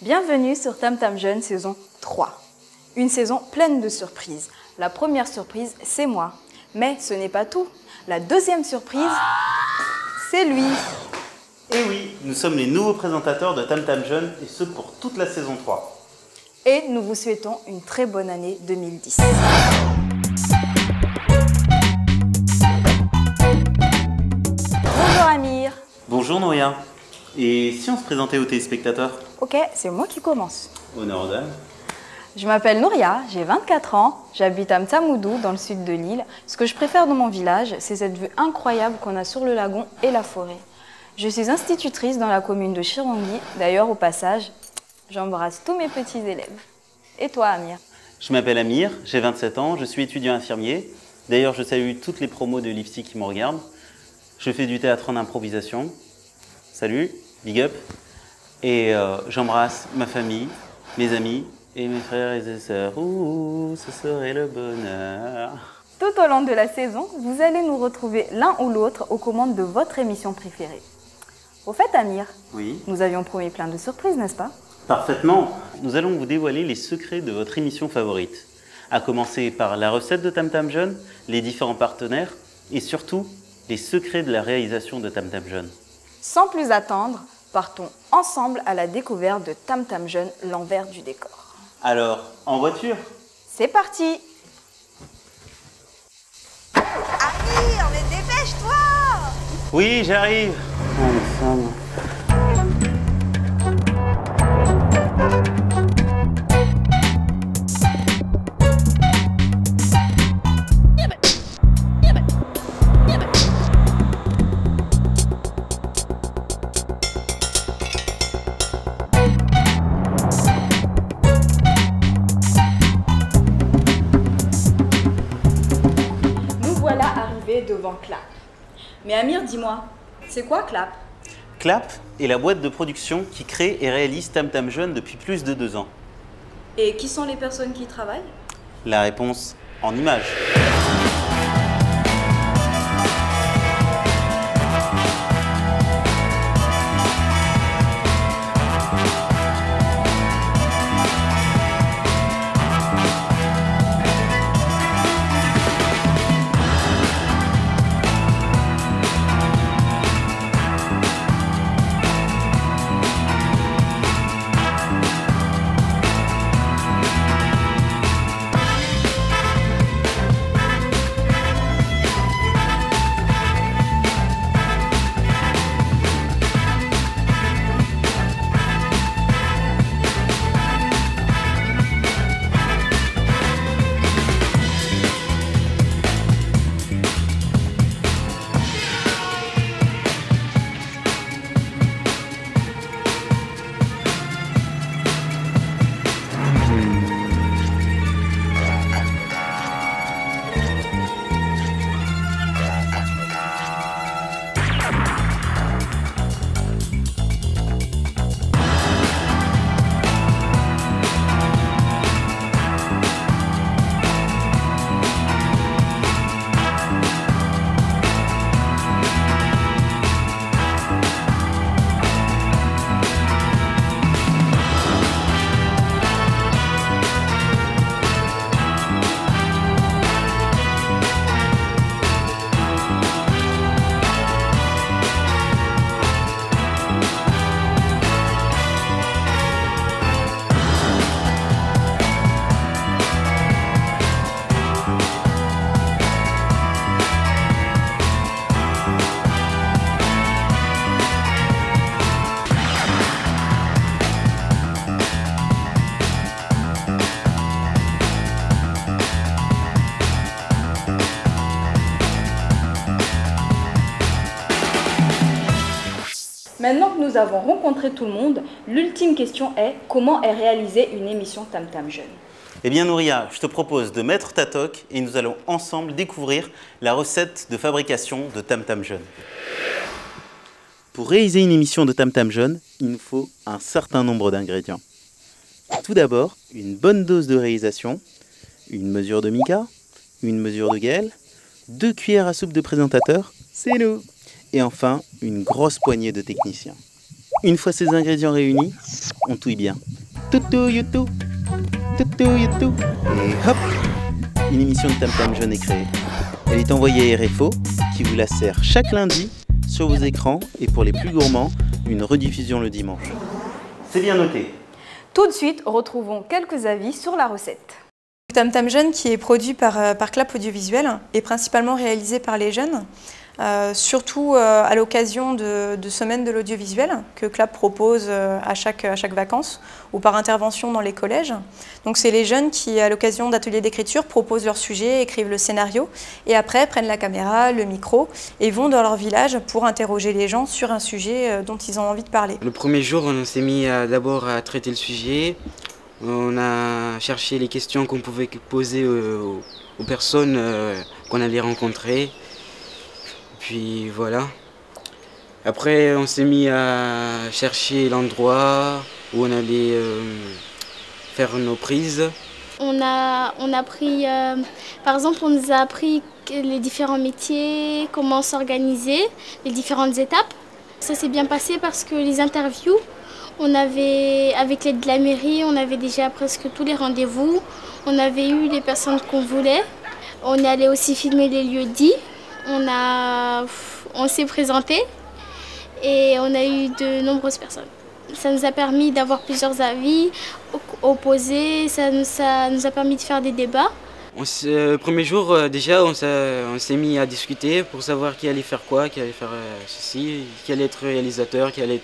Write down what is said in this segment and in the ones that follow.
Bienvenue sur Tam Tam Jeune saison 3. Une saison pleine de surprises. La première surprise, c'est moi. Mais ce n'est pas tout. La deuxième surprise, c'est lui. Et oui, nous sommes les nouveaux présentateurs de Tam Tam Jeune et ce pour toute la saison 3. Et nous vous souhaitons une très bonne année 2010. Bonjour Amir. Bonjour Nouria. Et si on se présentait aux téléspectateurs? Ok, c'est moi qui commence. Honneur aux dames. Je m'appelle Nouria, j'ai 24 ans, j'habite à Mtamoudou dans le sud de l'île. Ce que je préfère dans mon village, c'est cette vue incroyable qu'on a sur le lagon et la forêt. Je suis institutrice dans la commune de Chirongui. D'ailleurs, au passage, j'embrasse tous mes petits élèves. Et toi, Amir? Je m'appelle Amir, j'ai 27 ans, je suis étudiant infirmier. D'ailleurs, je salue toutes les promos de l'IFSI qui me regardent. Je fais du théâtre en improvisation. Salut, big up. Et j'embrasse ma famille, mes amis et mes frères et mes sœurs. Ouh, ce serait le bonheur. Tout au long de la saison, vous allez nous retrouver l'un ou l'autre aux commandes de votre émission préférée. Au fait, Amir, Oui. nous avions promis plein de surprises, n'est-ce pas? Parfaitement. Nous allons vous dévoiler les secrets de votre émission favorite. À commencer par la recette de Tam Tam Jeune, les différents partenaires et surtout les secrets de la réalisation de Tam Tam Jeune. Sans plus attendre, partons ensemble à la découverte de Tam Tam Jeune, l'envers du décor. Alors, en voiture? C'est parti! Amir, mais dépêche-toi! Oui, j'arrive. Devant Clap. Mais Amir, dis-moi, c'est quoi Clap? Clap est la boîte de production qui crée et réalise Tam Tam Jeune depuis plus de 2 ans. Et qui sont les personnes qui y travaillent? La réponse en images. Maintenant que nous avons rencontré tout le monde, l'ultime question est comment est réalisée une émission Tam Tam Jeune? Eh bien Nouria, je te propose de mettre ta toque et nous allons ensemble découvrir la recette de fabrication de Tam Tam Jeune. Pour réaliser une émission de Tam Tam Jeune, il nous faut un certain nombre d'ingrédients. Tout d'abord, une bonne dose de réalisation, une mesure de mica, une mesure de Gaël, 2 cuillères à soupe de présentateurs, c'est nous. Et enfin, une grosse poignée de techniciens. Une fois ces ingrédients réunis, on touille bien. Toutou youtou, toutou youtou. Et hop, une émission de Tam Tam Jeune est créée. Elle est envoyée à RFO, qui vous la sert chaque lundi sur vos écrans et pour les plus gourmands, une rediffusion le dimanche. C'est bien noté. Tout de suite, retrouvons quelques avis sur la recette. Tam Tam Jeune, qui est produit par Clap Audiovisuel, est principalement réalisé par les jeunes, surtout à l'occasion de semaines de l'audiovisuel que Clap propose à chaque vacances ou par intervention dans les collèges. Donc c'est les jeunes qui, à l'occasion d'ateliers d'écriture, proposent leur sujet, écrivent le scénario et après prennent la caméra, le micro et vont dans leur village pour interroger les gens sur un sujet dont ils ont envie de parler. Le premier jour, on s'est mis d'abord à traiter le sujet. On a cherché les questions qu'on pouvait poser aux personnes qu'on allait rencontrer. Puis voilà. Après, on s'est mis à chercher l'endroit où on allait faire nos prises. On a appris, par exemple, on nous a appris les différents métiers, comment s'organiser, les différentes étapes. Ça s'est bien passé parce que les interviews, avec l'aide de la mairie, on avait déjà presque tous les rendez-vous. On avait eu les personnes qu'on voulait. On est allé aussi filmer les lieux dits. On s'est présenté et on a eu de nombreuses personnes. Ça nous a permis d'avoir plusieurs avis opposés, ça nous a permis de faire des débats. Le premier jour, déjà, on s'est mis à discuter pour savoir qui allait faire quoi, qui allait faire ceci, qui allait être réalisateur, qui allait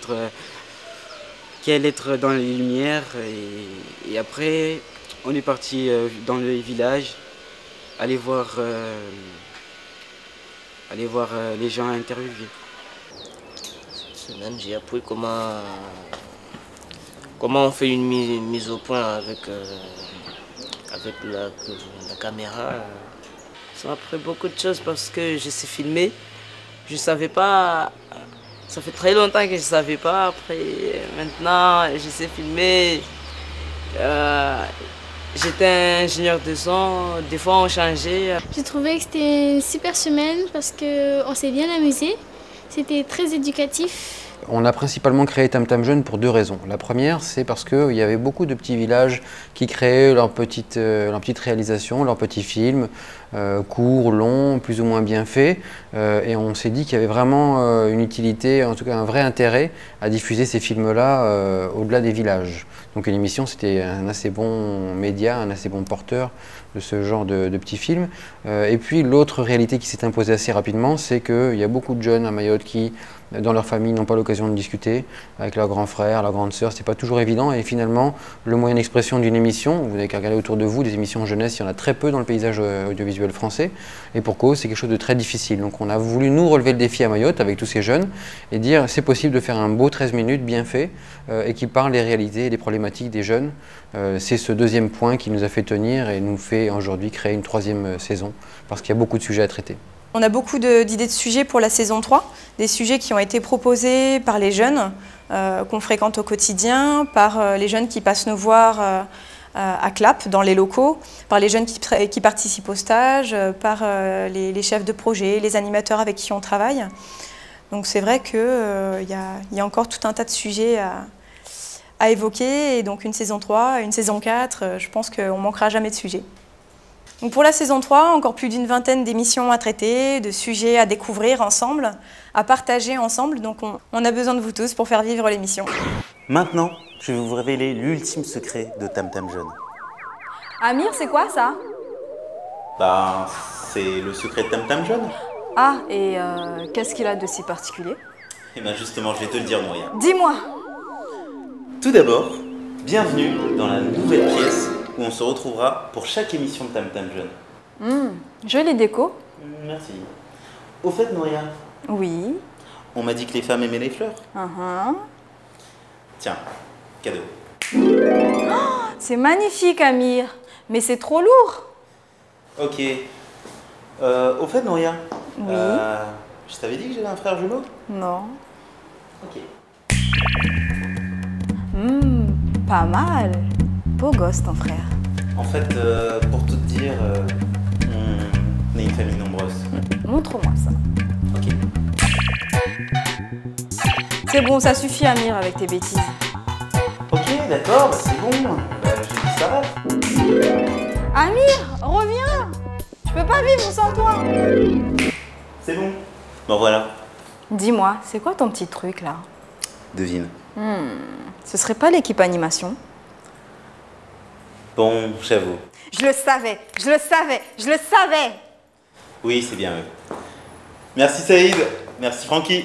être dans les lumières. Et après, on est parti dans les villages, aller voir les gens interviewés. Cette semaine, j'ai appris comment on fait une mise au point avec la caméra. Ça m'a appris beaucoup de choses parce que je sais filmer. Je ne savais pas, ça fait très longtemps que je ne savais pas. Après, maintenant, je sais filmer. J'étais ingénieur de son, des fois on changeait. J'ai trouvé que c'était une super semaine parce qu'on s'est bien amusé. C'était très éducatif. On a principalement créé Tam Tam Jeune pour deux raisons. La première, c'est parce qu'il y avait beaucoup de petits villages qui créaient leur petite réalisation, leurs petits films, courts, longs, plus ou moins bien faits. Et on s'est dit qu'il y avait vraiment une utilité, en tout cas un vrai intérêt à diffuser ces films-là au-delà des villages. Donc une émission, c'était un assez bon média, un assez bon porteur de ce genre de petits films. Et puis l'autre réalité qui s'est imposée assez rapidement, c'est qu'il y a beaucoup de jeunes à Mayotte qui, dans leur famille, n'ont pas l'occasion de discuter avec leurs grands frères, leurs grandes sœurs. C'est pas toujours évident. Et finalement, le moyen d'expression d'une émission, vous n'avez qu'à regarder autour de vous, des émissions jeunesse, il y en a très peu dans le paysage audiovisuel français. Et pour cause, c'est quelque chose de très difficile. Donc on a voulu nous relever le défi à Mayotte avec tous ces jeunes et dire c'est possible de faire un beau 13 minutes bien fait et qui parle des réalités et des problématiques des jeunes. C'est ce deuxième point qui nous a fait tenir et nous fait aujourd'hui créer une troisième saison parce qu'il y a beaucoup de sujets à traiter. On a beaucoup d'idées de sujets pour la saison 3, des sujets qui ont été proposés par les jeunes qu'on fréquente au quotidien, par les jeunes qui passent nous voir à Clap, dans les locaux, par les jeunes qui participent au stage, par les chefs de projet, les animateurs avec qui on travaille. Donc c'est vrai qu'il y a encore tout un tas de sujets à évoquer, et donc une saison 3, une saison 4, je pense qu'on ne manquera jamais de sujets. Donc pour la saison 3, encore plus d'une vingtaine d'émissions à traiter, de sujets à découvrir ensemble, à partager ensemble. Donc on a besoin de vous tous pour faire vivre l'émission. Maintenant, je vais vous révéler l'ultime secret de Tam Tam Jeune. Amir, c'est quoi ça? Bah, c'est le secret de Tam Tam Jeune. Ah, et qu'est-ce qu'il a de si particulier? Eh bien justement, je vais te le dire, Nouria. Dis-moi! Tout d'abord, bienvenue dans la nouvelle pièce où on se retrouvera pour chaque émission de Tam Tam Jeune. Jolie déco. Merci. Au fait, Nouria, Oui. on m'a dit que les femmes aimaient les fleurs. Tiens, cadeau. C'est magnifique, Amir. Mais c'est trop lourd. Ok. Au fait, Nouria, Oui. je t'avais dit que j'avais un frère jumeau? Non. Ok. Pas mal. Beau gosse, ton frère. En fait, pour tout te dire, on est une famille nombreuse. Montre-moi ça. Ok. C'est bon, ça suffit Amir avec tes bêtises. Ok, d'accord, bah c'est bon. J'ai dit ça va. Amir, reviens. Je peux pas vivre sans toi. C'est bon. Bon voilà, Dis-moi, c'est quoi ton petit truc là? devine. Ce serait pas l'équipe animation? Bon, j'avoue. Je le savais, je le savais, je le savais. Oui, c'est bien eux. Merci Saïd. Merci Francky.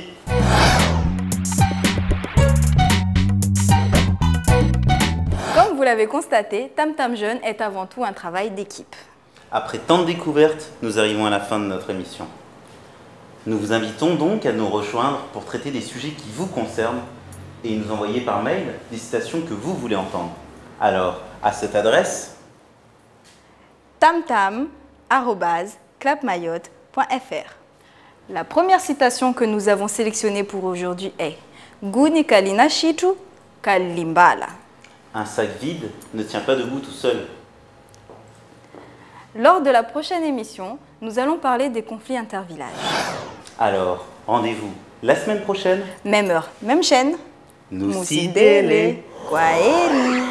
Comme vous l'avez constaté, Tam Tam Jeune est avant tout un travail d'équipe. Après tant de découvertes, nous arrivons à la fin de notre émission. Nous vous invitons donc à nous rejoindre pour traiter des sujets qui vous concernent et nous envoyer par mail des citations que vous voulez entendre. Alors, à cette adresse, tamtam@clapmayotte.fr. La première citation que nous avons sélectionnée pour aujourd'hui est Guni kalina shitu kalimbala. un sac vide ne tient pas debout tout seul. Lors de la prochaine émission, nous allons parler des conflits intervillages. Alors, rendez-vous la semaine prochaine. Même heure, même chaîne. Nous Musidele, Kwaheri.